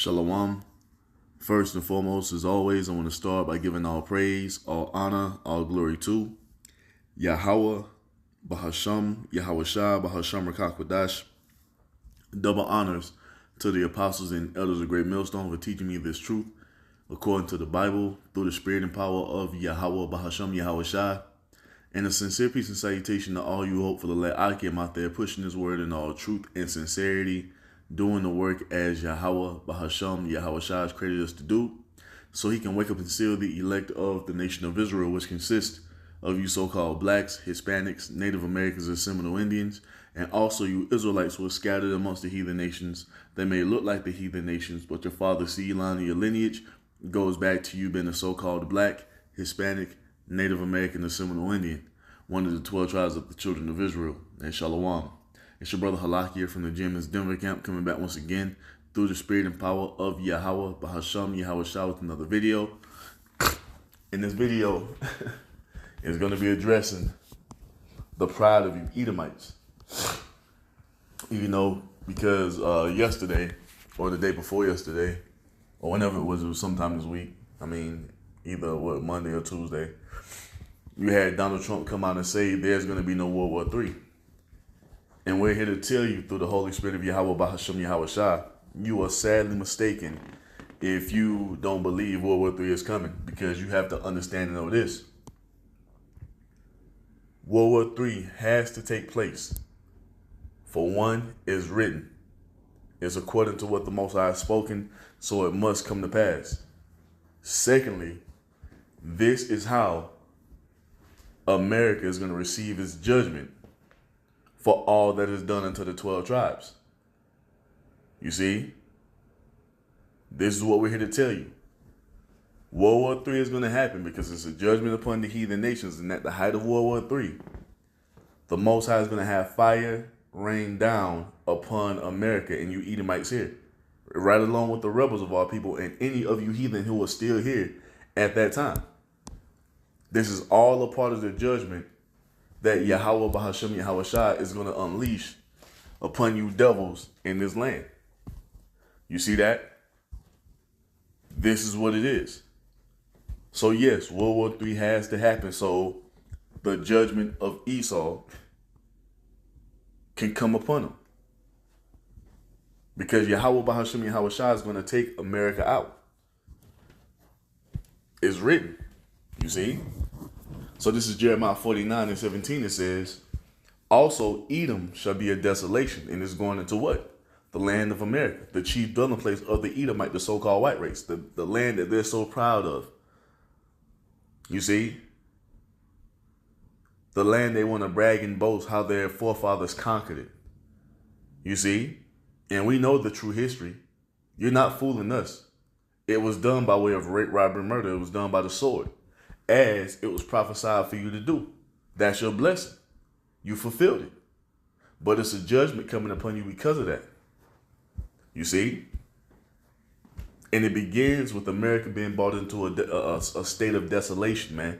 Shalom. First and foremost, as always, I want to start by giving all praise, all honor, all glory to Yahawah, Bahasham, Yahawah Bahasham Rakakwadash. Double honors to the apostles and elders of Great Millstone for teaching me this truth according to the Bible through the spirit and power of Yahawah, Bahasham, Yahawah. And a sincere peace and salutation to all you hopeful elect Akim out there pushing this word in all truth and sincerity, doing the work as Yahawah, Bahasham, Yahawah has created us to do, so he can wake up and seal the elect of the nation of Israel, which consists of you so-called blacks, Hispanics, Native Americans, and Seminole Indians, and also you Israelites who are scattered amongst the heathen nations. They may look like the heathen nations, but your father's seed line and your lineage goes back to you being a so-called black, Hispanic, Native American, and Seminole Indian, one of the 12 tribes of the children of Israel. And Shalom. It's your brother Halak here from the Gem's Denver camp, coming back once again through the spirit and power of Yahawah, Bahasham, Yahawah with another video. In this video is going to be addressing the pride of you Edomites. You know, because yesterday, or the day before yesterday, or whenever it was sometime this week, I mean, either Monday or Tuesday, you had Donald Trump come out and say there's going to be no World War III. And we're here to tell you through the Holy Spirit of Yahawah, Bahasham, Yahawah, you are sadly mistaken if you don't believe World War III is coming, because you have to understand and know this. World War III has to take place. For one, it's written. It's according to what the Most High has spoken, so it must come to pass. Secondly, this is how America is going to receive its judgment for all that is done unto the 12 tribes. You see? This is what we're here to tell you. World War III is going to happen because it's a judgment upon the heathen nations, and at the height of World War III, the Most High is going to have fire rain down upon America and you Edomites here, right along with the rebels of our people and any of you heathen who are still here at that time. This is all a part of the judgment that Yahawah, Bahasham, Yahawah is going to unleash upon you devils in this land. You see that? This is what it is. So yes, World War III has to happen so the judgment of Esau can come upon him. Because Yahawah, Bahasham, Yahawah is going to take America out. It's written. You see? So this is Jeremiah 49:17. It says, also Edom shall be a desolation, and it's going into what? The land of America, the chief dwelling place of the Edomite, the so-called white race, the land that they're so proud of. You see? The land they want to brag and boast how their forefathers conquered it. You see? And we know the true history. You're not fooling us. It was done by way of rape, robbery, murder. It was done by the sword, as it was prophesied for you to do. That's your blessing. You fulfilled it. But it's a judgment coming upon you because of that. You see? And it begins with America being brought into a state of desolation, man.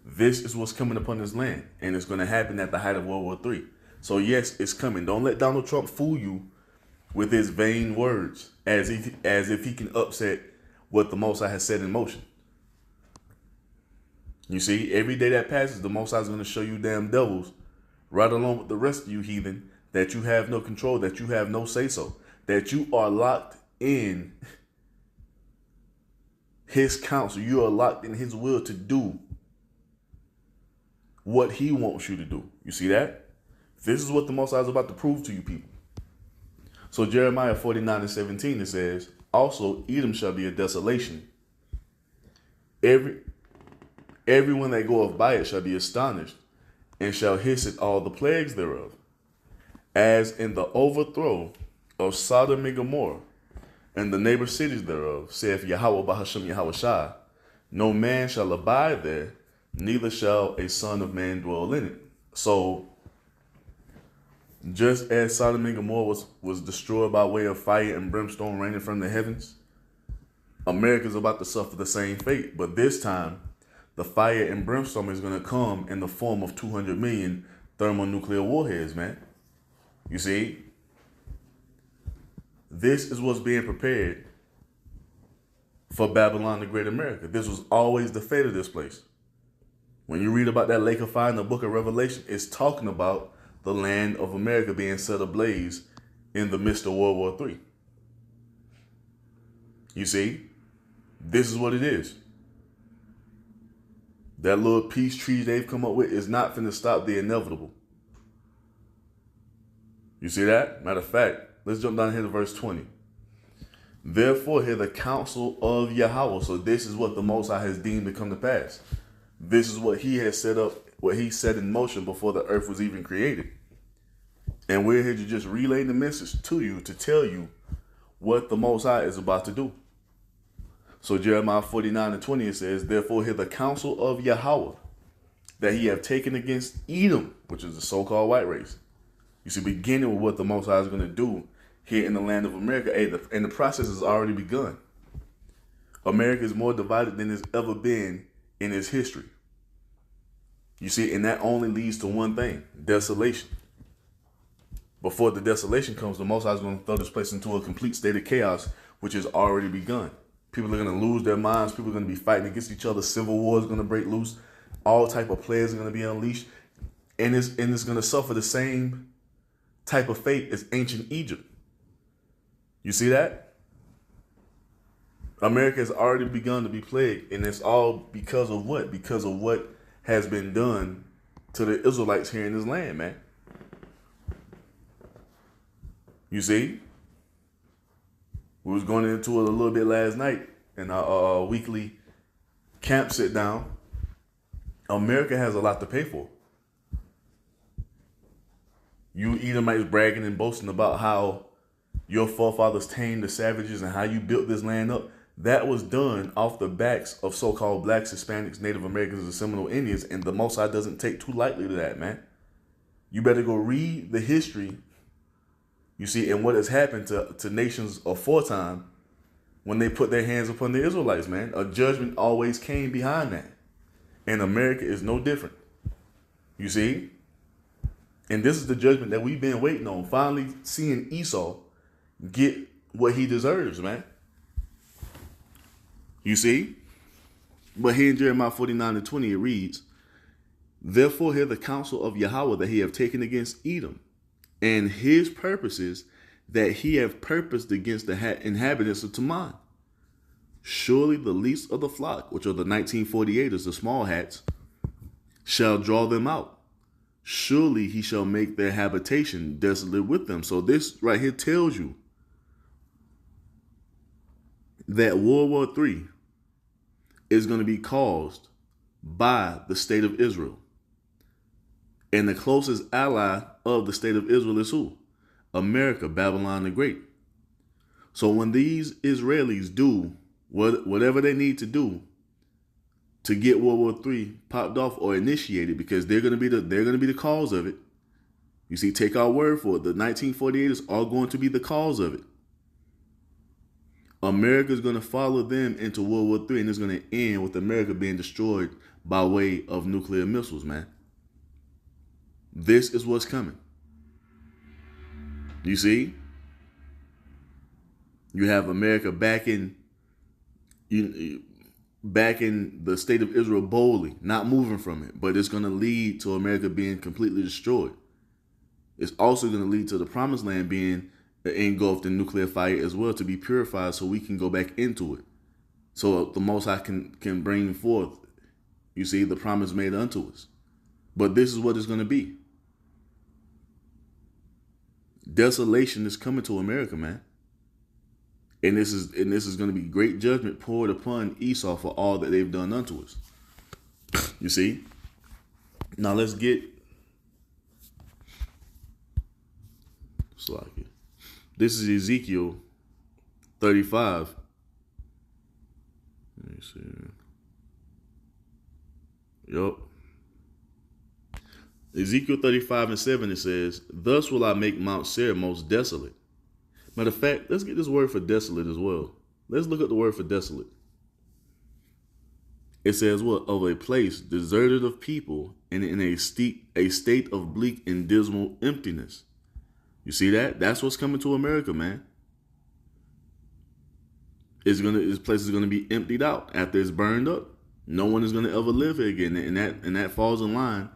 This is what's coming upon this land. And it's going to happen at the height of World War III. So yes, it's coming. Don't let Donald Trump fool you with his vain words as if he can upset what the Most High has set in motion. You see, every day that passes, the Most High is going to show you damn devils, right along with the rest of you heathen, that you have no control, that you have no say-so, that you are locked in his counsel. You are locked in his will to do what he wants you to do. You see that? This is what the Most High is about to prove to you people. So Jeremiah 49:17, it says, also Edom shall be a desolation. Everyone that goeth by it shall be astonished, and shall hiss at all the plagues thereof. As in the overthrow of Sodom and Gomorrah, and the neighbor cities thereof, saith Yahawah, Bahasham, Yahawah, no man shall abide there, neither shall a son of man dwell in it. So, just as Sodom and Gomorrah was destroyed by way of fire and brimstone raining from the heavens, America's about to suffer the same fate. But this time, the fire and brimstone is going to come in the form of 200 million thermonuclear warheads, man. You see? This is what's being prepared for Babylon the Great America. This was always the fate of this place. When you read about that lake of fire in the book of Revelation, it's talking about the land of America being set ablaze in the midst of World War III. You see, this is what it is. That little peace treaty they've come up with is not finna stop the inevitable. You see that? Matter of fact, let's jump down here to verse 20. Therefore, hear the counsel of Yahweh. So this is what the Most High has deemed to come to pass. This is what he has set up, what he set in motion before the earth was even created. And we're here to just relay the message to you, to tell you what the Most High is about to do. So Jeremiah 49:20, it says, therefore hear the counsel of Yahweh, that he have taken against Edom, which is the so-called white race. You see, beginning with what the Most High is going to do here in the land of America, and the process has already begun. America is more divided than it's ever been in its history. You see, and that only leads to one thing: desolation. Before the desolation comes, the Most High is going to throw this place into a complete state of chaos, which has already begun. People are going to lose their minds. People are going to be fighting against each other. Civil war is going to break loose. All type of players are going to be unleashed. And it's going to suffer the same type of fate as ancient Egypt. You see that? America has already begun to be plagued. And it's all because of what? Because of what has been done to the Israelites here in this land, man. You see? We was going into it a little bit last night in our weekly camp sit down. America has a lot to pay for. You Edomites bragging and boasting about how your forefathers tamed the savages and how you built this land up. That was done off the backs of so-called blacks, Hispanics, Native Americans, and Seminole Indians, and the Most High doesn't take too lightly to that, man. You better go read the history, you see, and what has happened to nations aforetime when they put their hands upon the Israelites, man. A judgment always came behind that. And America is no different. You see? And this is the judgment that we've been waiting on. Finally seeing Esau get what he deserves, man. You see? But here in Jeremiah 49:20, it reads, therefore hear the counsel of Yahweh that he have taken against Edom, and his purposes that he have purposed against the inhabitants of Teman. Surely the least of the flock, which are the 1948ers, the small hats, shall draw them out. Surely he shall make their habitation desolate with them. So this right here tells you that World War III is going to be caused by the state of Israel. And the closest ally of the state of Israel is who? America, Babylon the Great. So when these Israelis do whatever they need to do to get World War III popped off or initiated, because they're going to be the cause of it. You see, take our word for it. The 1948ers are going to be the cause of it. America is going to follow them into World War III, and it's going to end with America being destroyed by way of nuclear missiles, man. This is what's coming. You see? You have America backing the state of Israel boldly, not moving from it, but it's going to lead to America being completely destroyed. It's also going to lead to the promised land being engulfed in nuclear fire as well, to be purified so we can go back into it. So the Most High can bring forth, you see, the promise made unto us. But this is what it's going to be. Desolation is coming to America, man. And this is going to be great judgment poured upon Esau for all that they've done unto us. You see? Now let's get Slacky. This is Ezekiel 35. Let me see. Yup. Ezekiel 35:7, it says, thus will I make Mount Seir most desolate. Matter of fact, let's get this word for desolate as well. Let's look at the word for desolate. It says what? Of a place deserted of people and in a state of bleak and dismal emptiness. You see that? That's what's coming to America, man. This place is gonna be emptied out after it's burned up. No one is gonna ever live here again, and that falls in line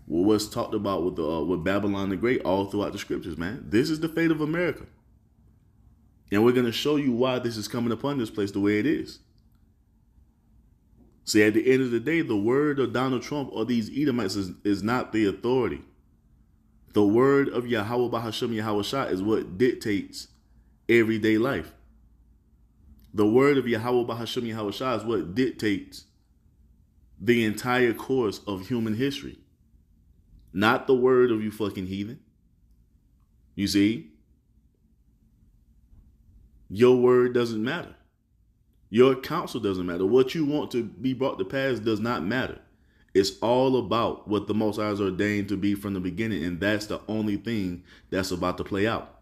with what's talked about with Babylon the Great all throughout the scriptures, man. This is the fate of America, and we're gonna show you why this is coming upon this place the way it is. See, at the end of the day, the word of Donald Trump or these Edomites is not the authority. The word of Yahawah Bahasham Yahawashah is what dictates everyday life. The word of Yahawah Bahasham Yahawashah is what dictates the entire course of human history. Not the word of you fucking heathen. You see? Your word doesn't matter. Your counsel doesn't matter. What you want to be brought to pass does not matter. It's all about what the Most High has ordained to be from the beginning, and that's the only thing that's about to play out.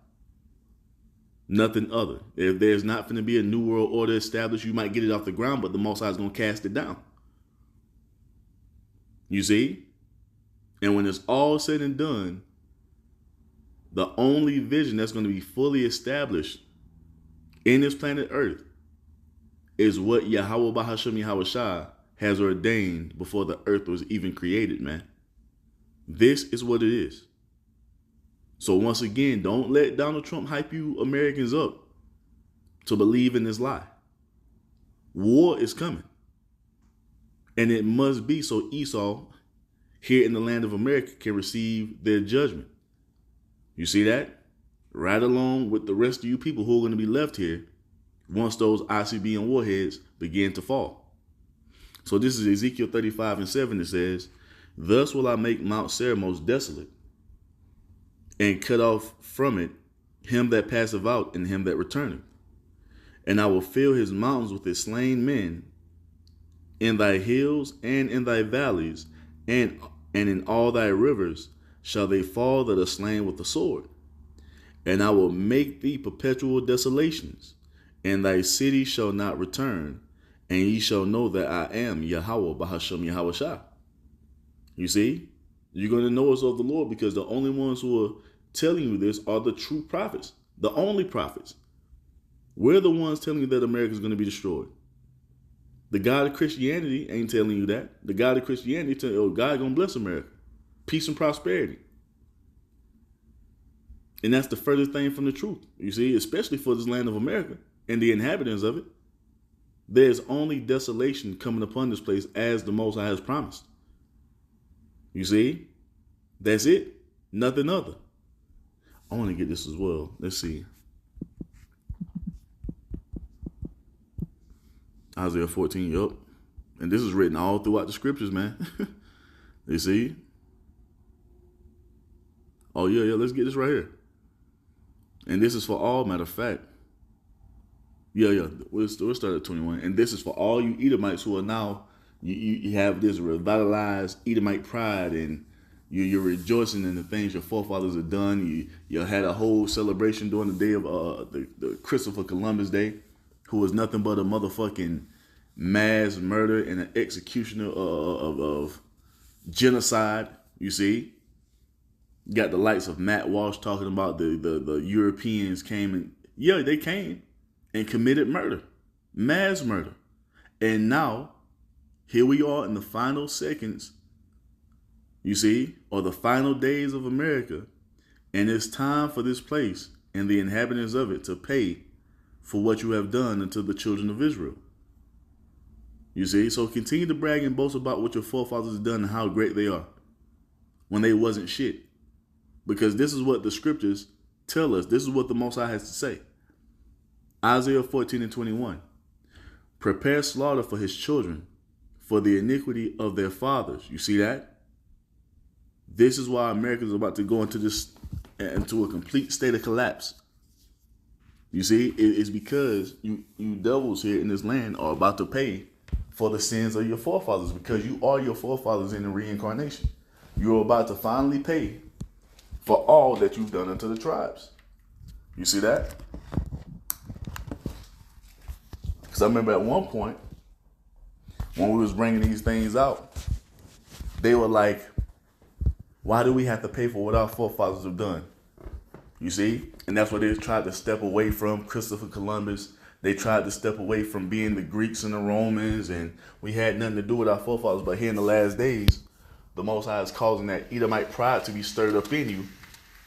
Nothing other. If there's not going to be a new world order established, you might get it off the ground, but the Most High is going to cast it down. You see? And when it's all said and done, the only vision that's going to be fully established in this planet Earth is what Yahawah Bahasham Yahawashah has ordained before the earth was even created, man. This is what it is. So once again, don't let Donald Trump hype you Americans up to believe in this lie. War is coming. And it must be so Esau here in the land of America can receive their judgment. You see that? Right along with the rest of you people who are going to be left here once those ICBM warheads begin to fall. So this is Ezekiel 35:7. It says, "Thus will I make Mount Seir most desolate, and cut off from it him that passeth out and him that returneth. And I will fill his mountains with his slain men, in thy hills and in thy valleys, and in all thy rivers shall they fall that are slain with the sword. And I will make thee perpetual desolations, and thy city shall not return, and ye shall know that I am Yahawah Bahasham Yahawashah." You see? You're going to know us of the Lord because the only ones who are telling you this are the true prophets, the only prophets. We're the ones telling you that America is going to be destroyed. The God of Christianity ain't telling you that. The God of Christianity telling you, oh, God going to bless America. Peace and prosperity. And that's the furthest thing from the truth. You see, especially for this land of America and the inhabitants of it. There's only desolation coming upon this place as the Most High has promised. You see? That's it. Nothing other. I want to get this as well. Let's see. Isaiah 14, yup. And this is written all throughout the scriptures, man. You see? Oh, yeah, let's get this right here. And this is for all, matter of fact. Yeah. We'll start at 21. And this is for all you Edomites who are now, you have this revitalized Edomite pride, and you're rejoicing in the things your forefathers have done. You had a whole celebration during the day of the Christopher Columbus Day, who was nothing but a motherfucking mass murder and an executioner of genocide. You see? You got the likes of Matt Walsh talking about the Europeans came and, yeah, they came and committed murder, mass murder. And now, here we are in the final seconds, you see, or the final days of America, and it's time for this place and the inhabitants of it to pay for what you have done unto the children of Israel. You see, so continue to brag and boast about what your forefathers have done and how great they are when they wasn't shit. Because this is what the scriptures tell us. This is what the Most High has to say. Isaiah 14:21. "Prepare slaughter for his children, for the iniquity of their fathers." You see that? This is why America is about to go into a complete state of collapse. You see, it's because you devils here in this land are about to pay for the sins of your forefathers, because you are your forefathers in the reincarnation. You're about to finally pay for all that you've done unto the tribes. You see that? Because I remember at one point, when we was bringing these things out, they were like, why do we have to pay for what our forefathers have done? You see? And that's why they tried to step away from Christopher Columbus. They tried to step away from being the Greeks and the Romans, and we had nothing to do with our forefathers. But here in the last days, the Most High is causing that Edomite pride to be stirred up in you,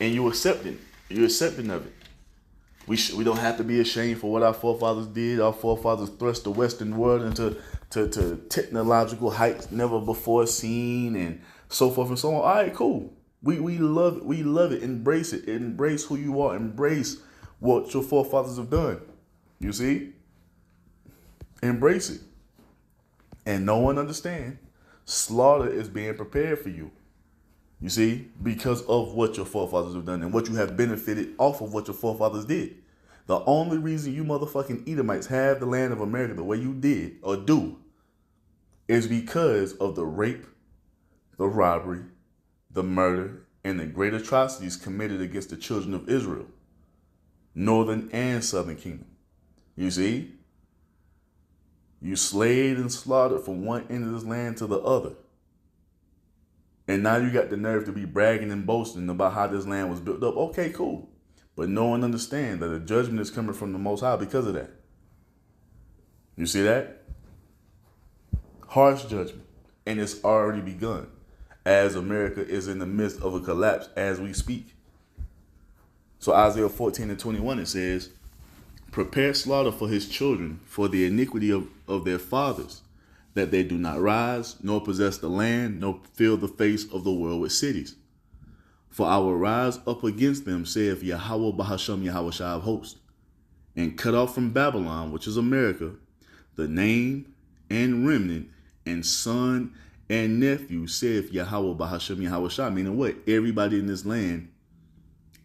and you accept it. You're accepting of it. We don't have to be ashamed for what our forefathers did. Our forefathers thrust the Western world into to technological heights never before seen, and so forth and so on. All right, cool. We love it. We love it. Embrace it. Embrace who you are. Embrace what your forefathers have done. You see? Embrace it. And no one understand. Slaughter is being prepared for you. You see? Because of what your forefathers have done and what you have benefited off of what your forefathers did. The only reason you motherfucking Edomites have the land of America the way you did or do is because of the rape, the robbery, the murder, and the great atrocities committed against the children of Israel, northern and southern kingdom. You see? You slayed and slaughtered from one end of this land to the other. And now you got the nerve to be bragging and boasting about how this land was built up. Okay, cool. But no one understands that a judgment is coming from the Most High because of that. You see that? Harsh judgment. And it's already begun, as America is in the midst of a collapse as we speak. So Isaiah 14:21, it says, prepare slaughter for his children, for the iniquity of their fathers, that they do not rise, nor possess the land, nor fill the face of the world with cities. For I will rise up against them, saith Yahweh Bahasham YAHAWAH'S, and cut off from Babylon, which is America, the name and remnant, and son and nephew, saith Yahweh Bahasham YAHAWAH'S. Meaning what? Everybody in this land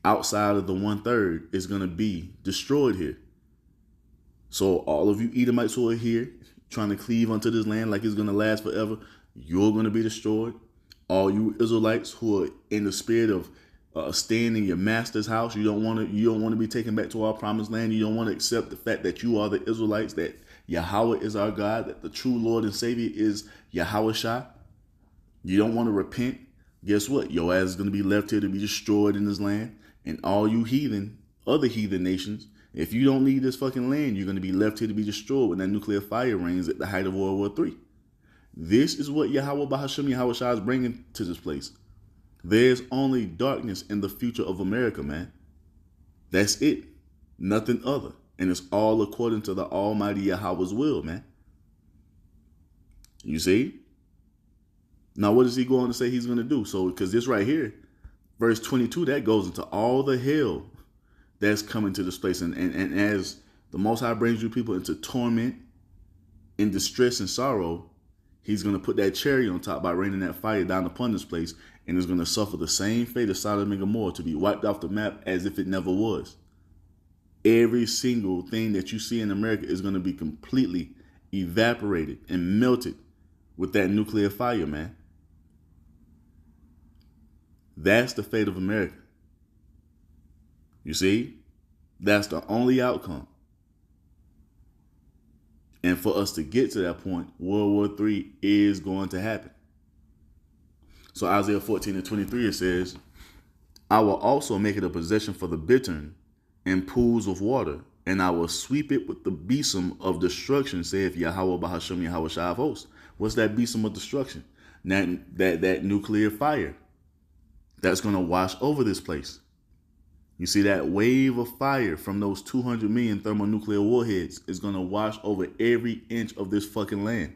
outside of the 1/3 is going to be destroyed here. So all of you Edomites who are here trying to cleave unto this land like it's going to last forever, you're going to be destroyed. All you Israelites who are in the spirit of staying in your master's house, you don't want to be taken back to our promised land. You don't want to accept the fact that you are the Israelites, that Yahweh is our God, that the true Lord and Savior is Yahawah. You don't want to repent. Guess what? Your ass is going to be left here to be destroyed in this land. And all you heathen, other heathen nations, if you don't need this fucking land, you're going to be left here to be destroyed when that nuclear fire reigns at the height of World War III. This is what Yahweh Bahasham YAHAWAH'S is bringing to this place. There's only darkness in the future of America, man. That's it. Nothing other. And it's all according to the Almighty Yahweh's will, man. You see? Now, what does he go on to say he's going to do? So, because this right here, verse 22, that goes into all the hell that's coming to this place. And as the Most High brings you people into torment, in distress and sorrow, he's going to put that cherry on top by raining that fire down upon this place, and is going to suffer the same fate as Sodom and Gomorrah, to be wiped off the map as if it never was. Every single thing that you see in America is going to be completely evaporated and melted with that nuclear fire, man. That's the fate of America. You see? That's the only outcome. And for us to get to that point, World War III is going to happen. So Isaiah 14:23, it says, I will also make it a possession for the bittern and pools of water, and I will sweep it with the besom of destruction, saith Yahweh Bahasham YAHAWAH'S. What's that besom of destruction? That nuclear fire that's going to wash over this place. You see, that wave of fire from those 200 million thermonuclear warheads is going to wash over every inch of this fucking land.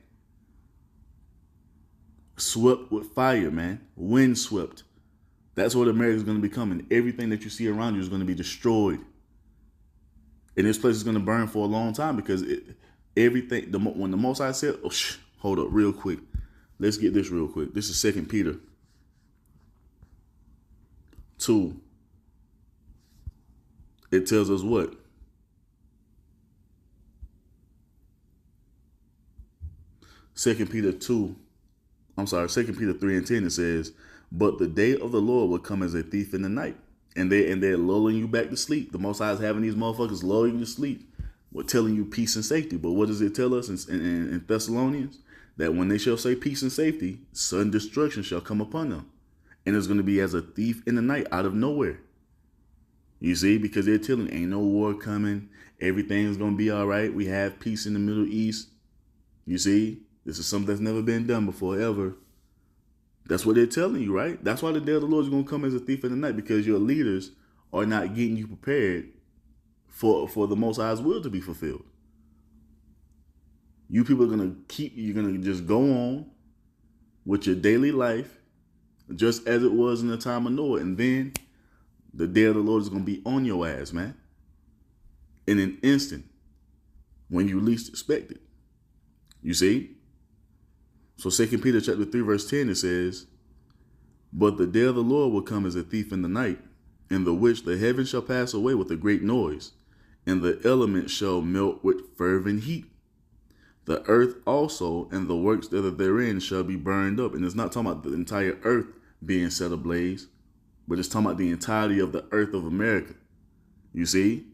Swept with fire, man. Wind swept. That's what America is going to become. And everything that you see around you is going to be destroyed. And this place is going to burn for a long time because when the Most High said, hold up real quick. Let's get this real quick. This is 2 Peter 2. It tells us what? 2 Peter 3:10, it says, but the day of the Lord will come as a thief in the night. And they're lulling you back to sleep. The Most High is having these motherfuckers lull you to sleep. We're telling you peace and safety. But what does it tell us in Thessalonians? That when they shall say peace and safety, sudden destruction shall come upon them. And it's going to be as a thief in the night out of nowhere. You see, because they're telling you, ain't no war coming. Everything's going to be all right. We have peace in the Middle East. You see, this is something that's never been done before, ever. That's what they're telling you, right? That's why the day of the Lord is going to come as a thief in the night, because your leaders are not getting you prepared for the Most High's will to be fulfilled. You people are going to you're going to just go on with your daily life just as it was in the time of Noah. And then the day of the Lord is going to be on your ass, man. In an instant, when you least expect it. You see? So 2 Peter chapter 3, verse 10, it says, but the day of the Lord will come as a thief in the night, in the which the heavens shall pass away with a great noise, and the elements shall melt with fervent heat. The earth also and the works that are therein shall be burned up. And it's not talking about the entire earth being set ablaze, but it's talking about the entirety of the earth of America. You see?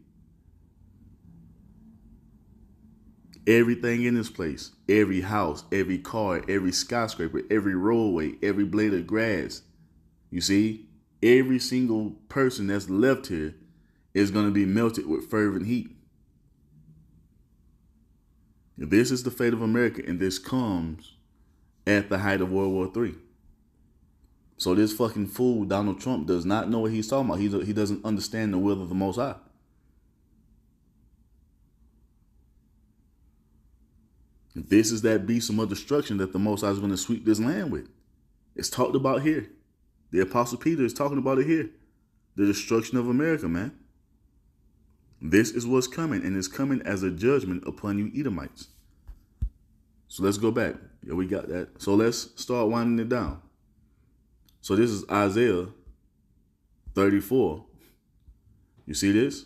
Everything in this place, every house, every car, every skyscraper, every roadway, every blade of grass, you see, every single person that's left here is going to be melted with fervent heat. This is the fate of America, and this comes at the height of World War III. So this fucking fool, Donald Trump, does not know what he's talking about. He doesn't understand the will of the Most High. This is that beast of destruction that the Most High is going to sweep this land with. It's talked about here. The Apostle Peter is talking about it here. The destruction of America, man. This is what's coming, and it's coming as a judgment upon you Edomites. So let's go back. Yeah, we got that. So let's start winding it down. So this is Isaiah 34. You see this?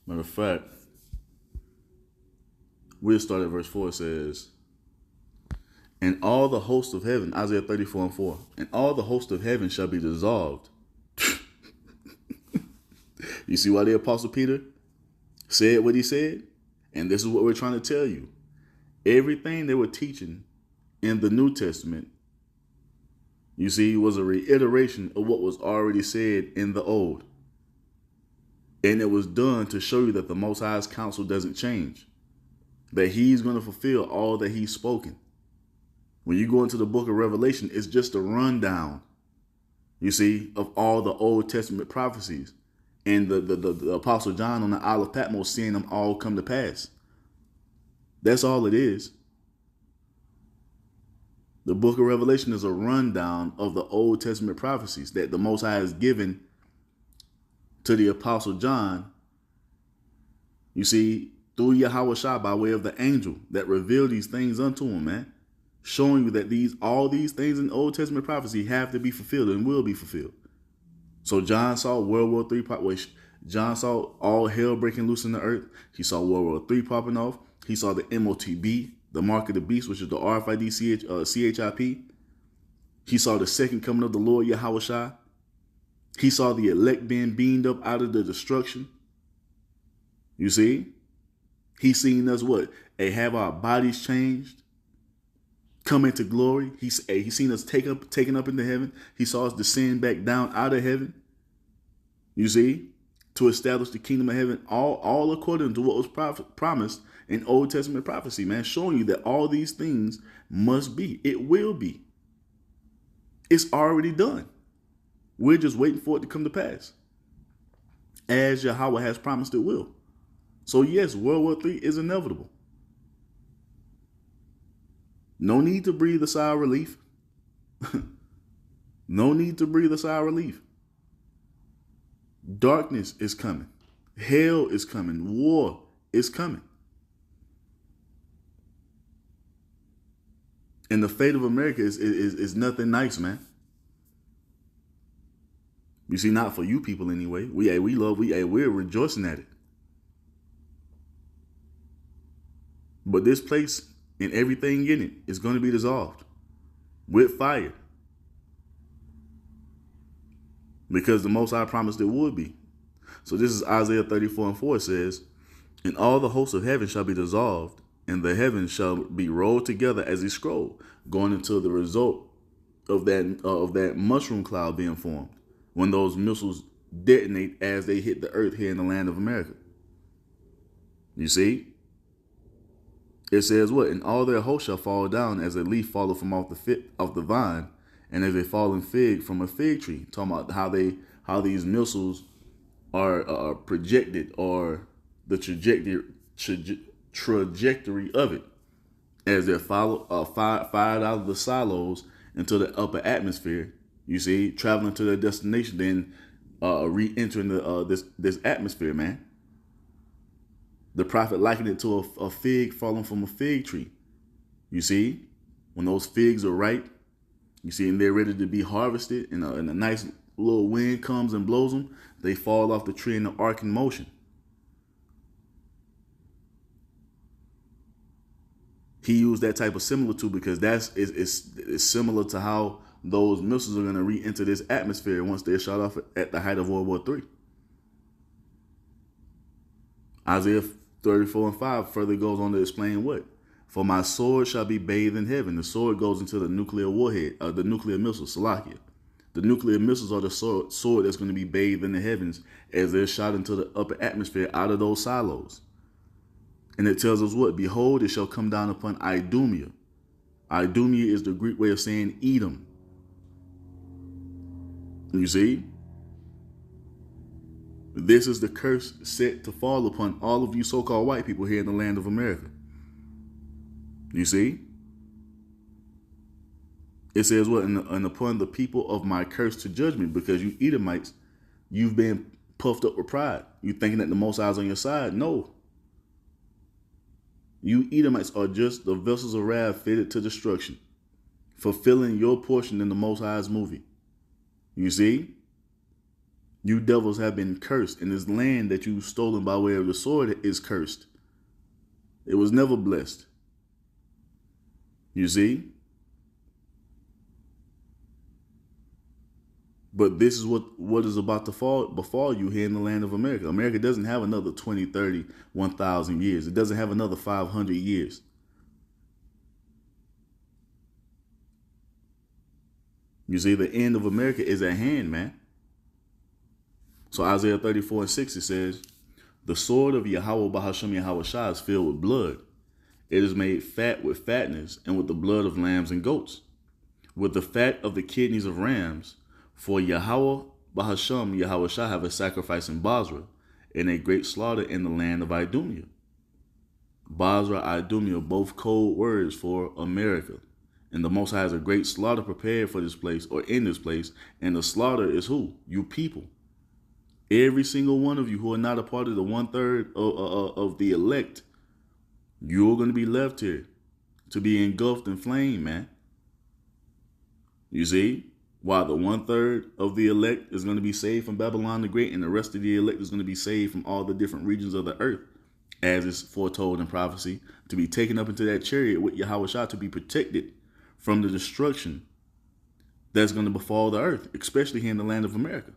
Matter of fact, we'll start at verse 4. It says, and all the hosts of heaven, Isaiah 34 and 4, and all the hosts of heaven shall be dissolved. You see why the Apostle Peter said what he said? And this is what we're trying to tell you. Everything they were teaching in the New Testament, you see, was a reiteration of what was already said in the Old. And it was done to show you that the Most High's counsel doesn't change. That he's going to fulfill all that he's spoken. When you go into the book of Revelation, it's just a rundown, you see, of all the Old Testament prophecies. And the Apostle John on the Isle of Patmos seeing them all come to pass. That's all it is. The book of Revelation is a rundown of the Old Testament prophecies that the Most High has given to the Apostle John, you see, through YAHAWAH'S by way of the angel that revealed these things unto him, man. Showing you that all these things in Old Testament prophecy have to be fulfilled and will be fulfilled. So John saw World War III. John saw all hell breaking loose in the earth. He saw World War III popping off. He saw the MOTB, the mark of the beast, which is the RFID CHIP. He saw the second coming of the Lord YAHAWAH'S. He saw the elect being beamed up out of the destruction. You see? He's seen us what? Have our bodies changed? Come into glory. He's seen us taken up into heaven. He saw us descend back down out of heaven. You see? To establish the kingdom of heaven, all according to what was promised in Old Testament prophecy, man. Showing you that all these things must be. It will be. It's already done. We're just waiting for it to come to pass. As Yahweh has promised it will. So yes, World War III is inevitable. No need to breathe a sigh of relief. No need to breathe a sigh of relief. Darkness is coming. Hell is coming. War is coming. And the fate of America is nothing nice, man. You see, not for you people anyway. We're rejoicing at it. But this place and everything in it is going to be dissolved with fire. Because the Most High promised it would be. So this is Isaiah 34 and 4. It says, and all the hosts of heaven shall be dissolved, and the heavens shall be rolled together as a scroll, going into the result of that mushroom cloud being formed. when those missiles detonate as they hit the earth here in the land of America. You see? It says what? And all their hosts shall fall down as a leaf falleth from off the vine, and as a fallen fig from a fig tree. Talking about how these missiles are projected, or the trajectory of it, as they're fired out of the silos into the upper atmosphere. You see, traveling to their destination, then re-entering this atmosphere, man. The prophet likened it to a fig falling from a fig tree. You see, when those figs are ripe, you see, and they're ready to be harvested, and a nice little wind comes and blows them, they fall off the tree in the arcing motion. He used that type of similitude because it's similar to how those missiles are going to re-enter this atmosphere once they're shot off at the height of World War III. Isaiah 34:5 further goes on to explain what? For my sword shall be bathed in heaven. The sword goes into the nuclear warhead, the nuclear missile, Salakia. The nuclear missiles are the sword that's going to be bathed in the heavens as they're shot into the upper atmosphere out of those silos. And it tells us what? Behold, it shall come down upon Idumea. Idumea is the Greek way of saying Edom. You see? This is the curse set to fall upon all of you so-called white people here in the land of America. You see? It says what? And upon the people of my curse to judgment, because you Edomites, you've been puffed up with pride. You thinking that the Most High is on your side? No. You Edomites are just the vessels of wrath fitted to destruction, fulfilling your portion in the Most High's movie. You see? You devils have been cursed, and this land that you've stolen by way of the sword is cursed. It was never blessed. You see? But this is what is about to befall you here in the land of America. America doesn't have another 20, 30, 1,000 years. It doesn't have another 500 years. You see, the end of America is at hand, man. So Isaiah 34:6, it says, the sword of Yahweh Bahashem Yahawah is filled with blood. It is made fat with fatness, and with the blood of lambs and goats, with the fat of the kidneys of rams. For Yahweh Bahashem Yahawah have a sacrifice in Basra, and a great slaughter in the land of Idumea. Basra, Idumea, both code words for America. And the Most High has a great slaughter prepared for this place, or in this place. And the slaughter is who? You people. Every single one of you who are not a part of the 1/3 of the elect, you're going to be left here to be engulfed in flame, man. You see? While the 1/3 of the elect is going to be saved from Babylon the Great, and the rest of the elect is going to be saved from all the different regions of the earth, as is foretold in prophecy, to be taken up into that chariot with Yahawah to be protected from the destruction that's going to befall the earth, especially here in the land of America.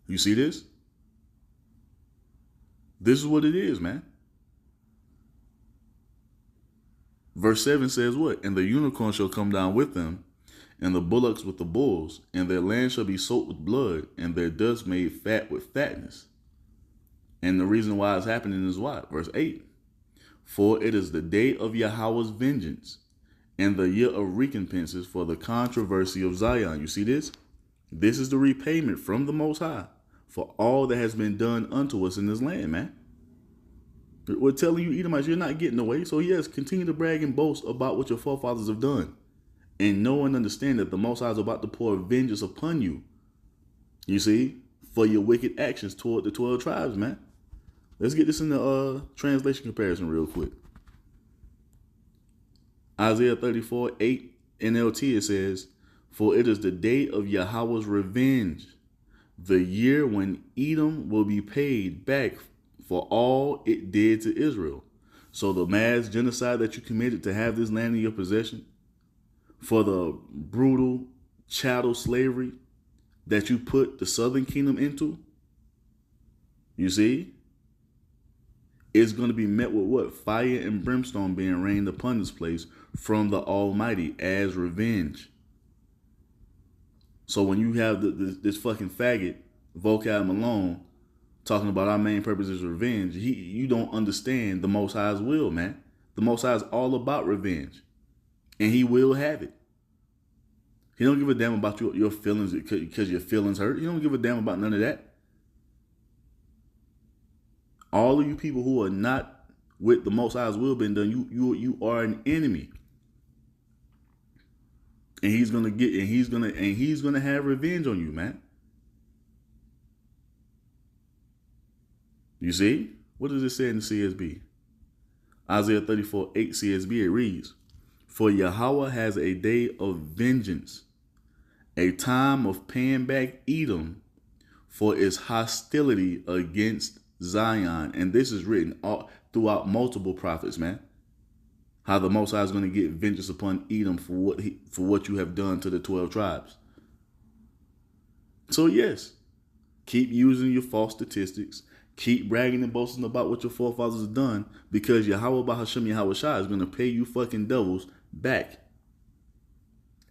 You see this? This is what it is, man. Verse 7 says what? And the unicorn shall come down with them, and the bullocks with the bulls, and their land shall be soaked with blood, and their dust made fat with fatness. And the reason why it's happening is what? Verse 8. For it is the day of Yahawah's vengeance, and the year of recompenses for the controversy of Zion. You see this? This is the repayment from the Most High for all that has been done unto us in this land, man. We're telling you, Edomites, you're not getting away. So yes, continue to brag and boast about what your forefathers have done. And know and understand that the Most High is about to pour vengeance upon you. You see? For your wicked actions toward the 12 tribes, man. Let's get this in the translation comparison real quick. Isaiah 34:8 NLT, it says, for it is the day of Yahawah's revenge, the year when Edom will be paid back for all it did to Israel. So the mass genocide that you committed to have this land in your possession, for the brutal chattel slavery that you put the southern kingdom into, you see, it's going to be met with what? Fire and brimstone being rained upon this place from the Almighty as revenge. So when you have this fucking faggot, Vocab Malone, talking about our main purpose is revenge, you don't understand the Most High's will, man. The Most High is all about revenge, and He will have it. He don't give a damn about your feelings because your feelings hurt. He don't give a damn about none of that. All of you people who are not with the Most High's will being done, you are an enemy. And he's gonna have revenge on you, man. You see? What does it say in the CSB? Isaiah 34:8 CSB, it reads, "For Yahweh has a day of vengeance, a time of paying back Edom for its hostility against Zion." And this is written all throughout multiple prophets, man. How the Most High is going to get vengeance upon Edom for what you have done to the 12 tribes. So yes, keep using your false statistics. Keep bragging and boasting about what your forefathers have done, because Yahweh Bahashem Yahawah is going to pay you fucking devils back,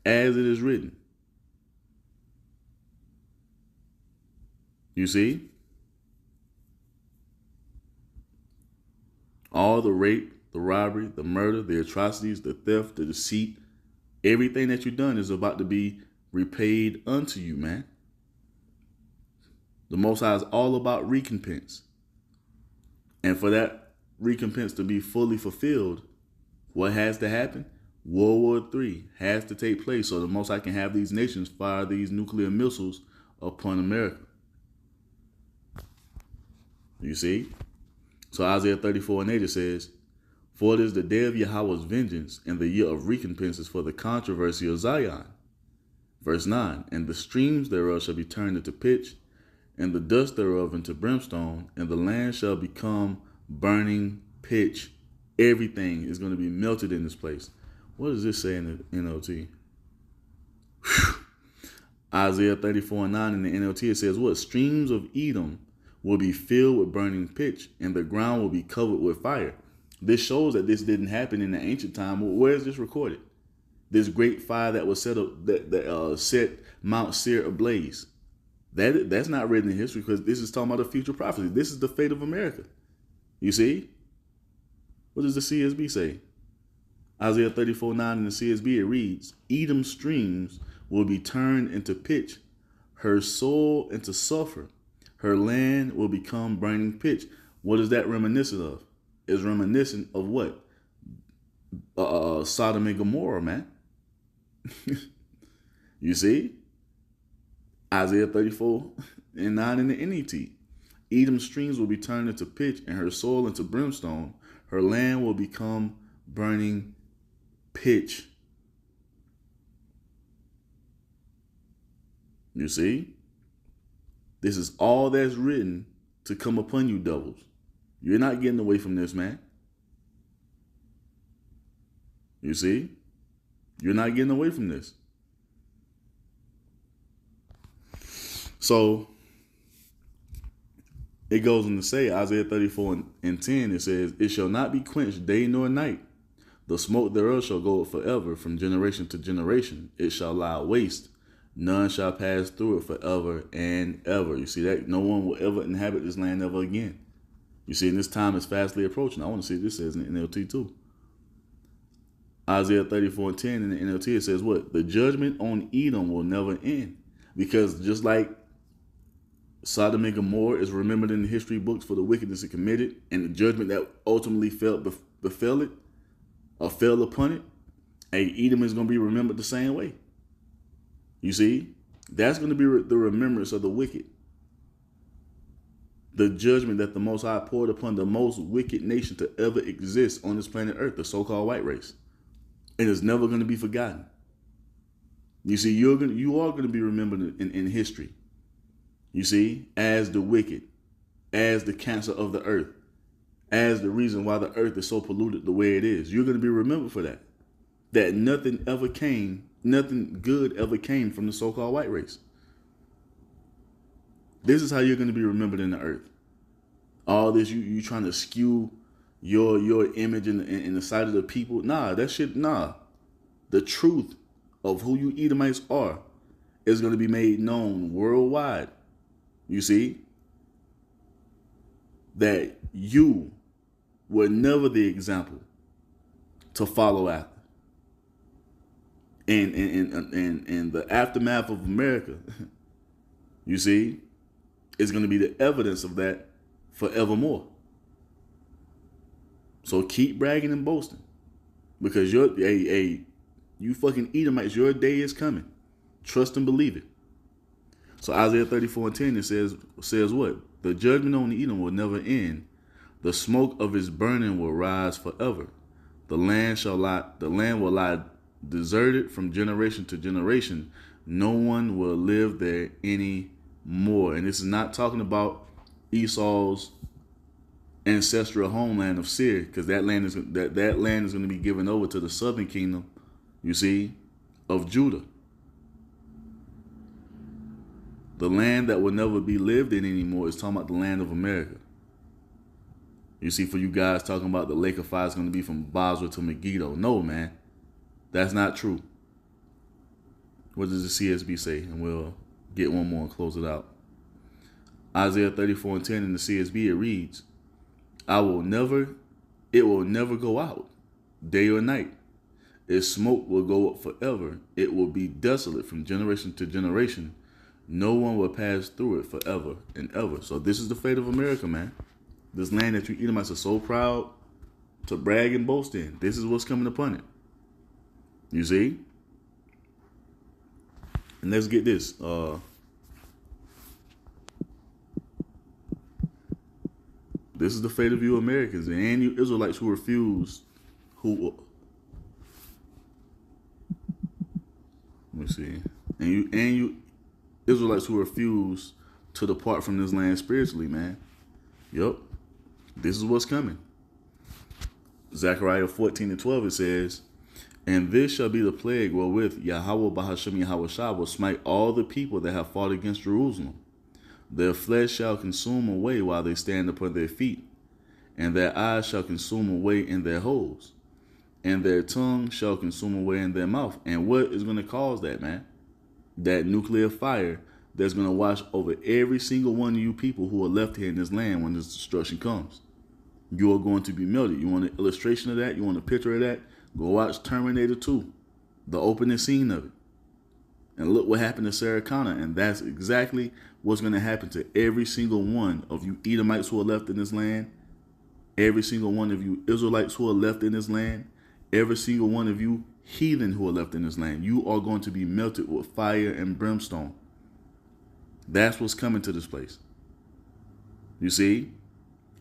as it is written. You see? All the rape, the robbery, the murder, the atrocities, the theft, the deceit, everything that you've done is about to be repaid unto you, man. The Most High is all about recompense. And for that recompense to be fully fulfilled, what has to happen? World War III has to take place so the Most High can have these nations fire these nuclear missiles upon America. You see? So Isaiah 34:8 says, "For it is the day of Yahweh's vengeance, and the year of recompense is for the controversy of Zion." Verse 9, "And the streams thereof shall be turned into pitch, and the dust thereof into brimstone, and the land shall become burning pitch." Everything is going to be melted in this place. What does this say in the NLT? Isaiah 34:9 in the NLT, it says, "What? Streams of Edom will be filled with burning pitch, and the ground will be covered with fire." This shows that this didn't happen in the ancient time. Where is this recorded? This great fire that was set up, that set Mount Seir ablaze. That's not written in history, because this is talking about a future prophecy. This is the fate of America. You see? What does the CSB say? Isaiah 34:9 in the CSB, it reads, "Edom's streams will be turned into pitch, her soil into sulfur. Her land will become burning pitch." What is that reminiscent of? It's reminiscent of what? Sodom and Gomorrah, man. You see? Isaiah 34:9 in the NET. "Edom's streams will be turned into pitch, and her soil into brimstone. Her land will become burning pitch." You see? This is all that's written to come upon you, devils. You're not getting away from this, man. You see? You're not getting away from this. So it goes on to say, Isaiah 34:10, it says, "It shall not be quenched day nor night. The smoke thereof shall go up forever, from generation to generation. It shall lie waste. None shall pass through it forever and ever." You see that? No one will ever inhabit this land ever again. You see, and this time is fastly approaching. I want to see what this says in the NLT too. Isaiah 34:10 in the NLT, it says what? "The judgment on Edom will never end." Because just like Sodom and Gomorrah is remembered in the history books for the wickedness it committed, and the judgment that ultimately befell it, or fell upon it, Edom is going to be remembered the same way. You see? That's going to be the remembrance of the wicked. The judgment that the Most High poured upon the most wicked nation to ever exist on this planet Earth, the so-called white race. And it's never going to be forgotten. You see, you are going to be remembered in history. You see, as the wicked, as the cancer of the earth, as the reason why the earth is so polluted the way it is. You're going to be remembered for that. That nothing good ever came from the so-called white race. This is how you're going to be remembered in the earth. All this, you trying to skew your image in the sight of the people. Nah, that shit, nah. The truth of who you Edomites are is going to be made known worldwide. You see? That you were never the example to follow after. And in the aftermath of America, you see, is going to be the evidence of that forevermore. So keep bragging and boasting. Because you fucking Edomites, your day is coming. Trust and believe it. So Isaiah 34:10, it says what? The judgment on Edom will never end. The smoke of its burning will rise forever. The land will lie deserted from generation to generation. No one will live there anymore. And this is not talking about Esau's ancestral homeland of Seir, because that land is going to be given over to the southern kingdom, you see, of Judah. The land that will never be lived in anymore is talking about the land of America. You see, for you guys talking about the lake of fire is going to be from Basra to Megiddo. No, man. That's not true. What does the CSB say? And we'll get one more and close it out. Isaiah 34:10 in the CSB, it reads, it will never go out, day or night. Its smoke will go up forever. It will be desolate from generation to generation. No one will pass through it forever and ever. So this is the fate of America, man. This land that you Edomites are so proud to brag and boast in. This is what's coming upon it. You see? And let's get this. This is the fate of you Americans and you Israelites who refuse, let me see. And you Israelites who refuse to depart from this land spiritually, man. Yup. This is what's coming. Zechariah 14:12, it says, and this shall be the plague wherewith Yahawah Bahashem Yahawah will smite all the people that have fought against Jerusalem. Their flesh shall consume away while they stand upon their feet, and their eyes shall consume away in their holes, and their tongue shall consume away in their mouth. And what is going to cause that, man? That nuclear fire that's going to wash over every single one of you people who are left here in this land when this destruction comes. You are going to be melted. You want an illustration of that? You want a picture of that? Go watch Terminator 2, the opening scene of it. And look what happened to Sarah Connor. And that's exactly what's going to happen to every single one of you Edomites who are left in this land, every single one of you Israelites who are left in this land, every single one of you heathen who are left in this land. You are going to be melted with fire and brimstone. That's what's coming to this place. You see?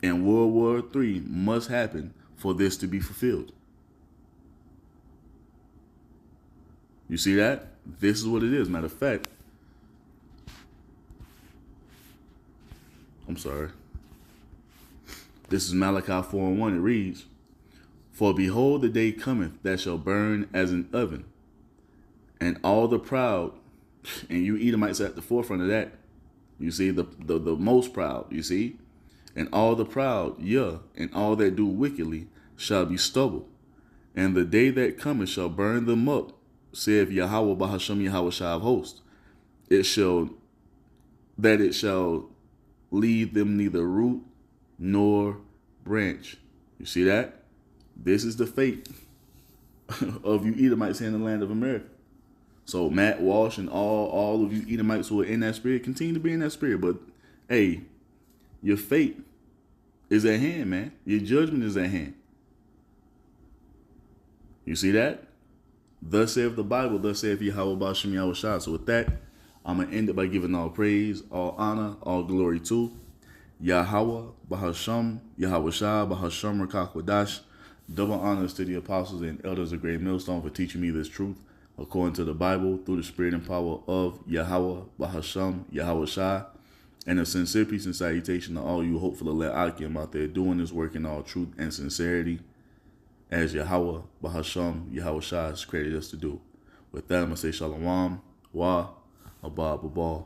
And World War III must happen for this to be fulfilled. You see that? This is what it is. Matter of fact, I'm sorry. This is Malachi 4:1. It reads, for behold, the day cometh that shall burn as an oven, and all the proud, and you Edomites at the forefront of that, you see, the most proud, you see, and all the proud, and all that do wickedly shall be stubble, and the day that cometh shall burn them up, saith Yahawah Bahashem Yahawah of hosts. It shall leave them neither root nor branch. You see that? This is the fate of you Edomites here in the land of America. So Matt Walsh and all of you Edomites who are in that spirit, continue to be in that spirit. But hey, your fate is at hand, man. Your judgment is at hand. You see that? Thus saith the Bible, thus saith Yahawah Bahashem Yahawah. So with that, I'm going to end it by giving all praise, all honor, all glory to Yahawah Bahashem Yahawah Bahashem Rakakwadash. Double honors to the apostles and elders of Great Millstone for teaching me this truth according to the Bible through the spirit and power of Yahawah Bahashem Yahawah. And a sincere peace and salutation to all you hopeful elect Akim out there doing this work in all truth and sincerity, as Yahawah Bahashem Yahawah has created us to do. With that, I'm going to say Shalom, Wa, Abba, Babal.